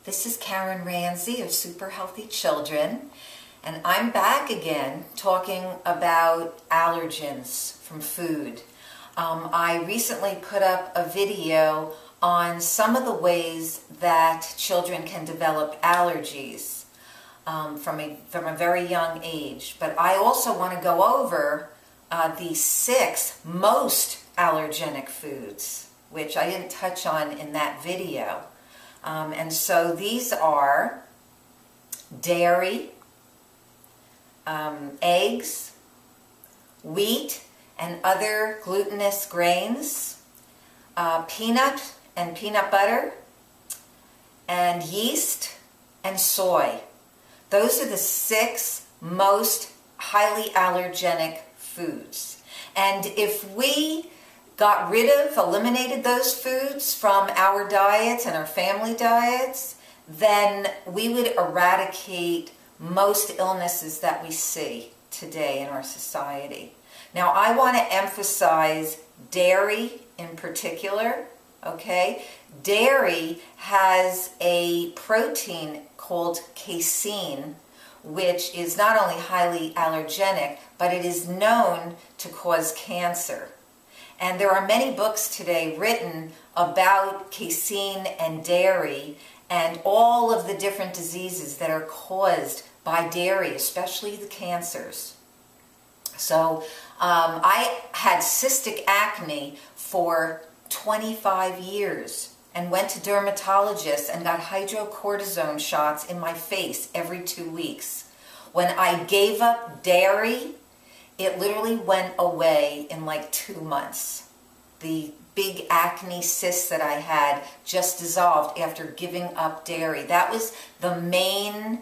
This is Karen Ranzi of Super Healthy Children, and I'm back again talking about allergens from food. I recently put up a video on some of the ways that children can develop allergies from a very young age. But I also want to go over the 6 most allergenic foods, which I didn't touch on in that video. And so these are dairy, eggs, wheat and other glutinous grains, peanut and peanut butter, and yeast and soy. Those are the 6 most highly allergenic foods. And if we got rid of, eliminated those foods from our diets and our family diets, then we would eradicate most illnesses that we see today in our society. Now, I want to emphasize dairy in particular, okay? Dairy has a protein called casein, which is not only highly allergenic, but it is known to cause cancer. And there are many books today written about casein and dairy and all of the different diseases that are caused by dairy, especially the cancers. So I had cystic acne for 25 years and went to dermatologists and got hydrocortisone shots in my face every 2 weeks. When I gave up dairy, it literally went away in like 2 months. The big acne cysts that I had just dissolved after giving up dairy. That was the main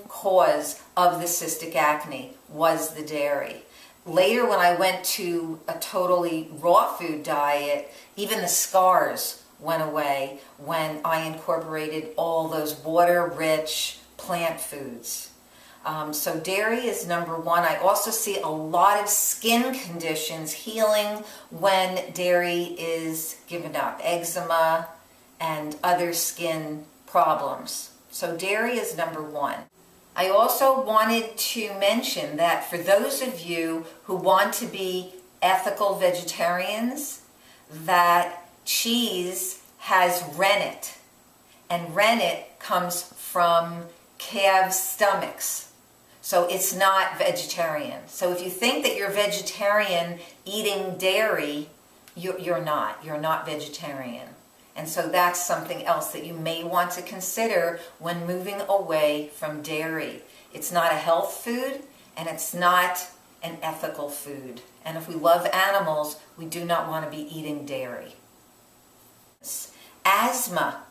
cause of the cystic acne, was the dairy. Later, when I went to a totally raw food diet, even the scars went away when I incorporated all those water-rich plant foods. So dairy is number 1. I also see a lot of skin conditions healing when dairy is given up, eczema and other skin problems. So dairy is number 1. I also wanted to mention that for those of you who want to be ethical vegetarians, that cheese has rennet, and rennet comes from calves' stomachs. So it's not vegetarian. So if you think that you're vegetarian eating dairy, you're not. You're not vegetarian. And so that's something else that you may want to consider when moving away from dairy. It's not a health food, and it's not an ethical food. And if we love animals, we do not want to be eating dairy. Asthma.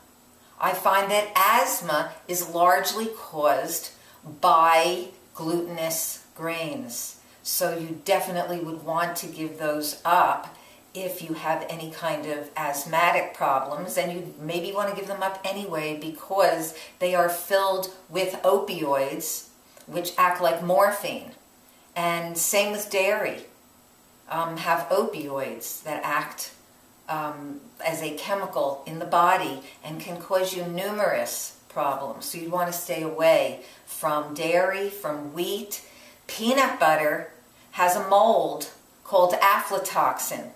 I find that asthma is largely caused by glutinous grains. So you definitely would want to give those up if you have any kind of asthmatic problems, and you maybe want to give them up anyway because they are filled with opioids, which act like morphine. And same with dairy, have opioids that act as a chemical in the body and can cause you numerous problems. So you want to stay away from dairy, from wheat. Peanut butter has a mold called aflatoxin.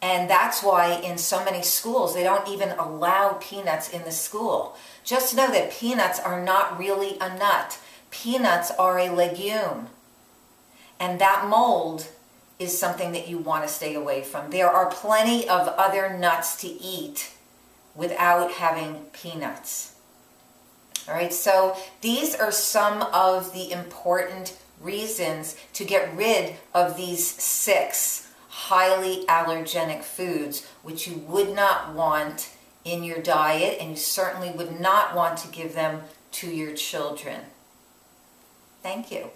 And that's why in so many schools they don't even allow peanuts in the school. Just know that peanuts are not really a nut. Peanuts are a legume. And that mold is something that you want to stay away from. There are plenty of other nuts to eat without having peanuts. All right, so these are some of the important reasons to get rid of these 6 highly allergenic foods, which you would not want in your diet, and you certainly would not want to give them to your children. Thank you.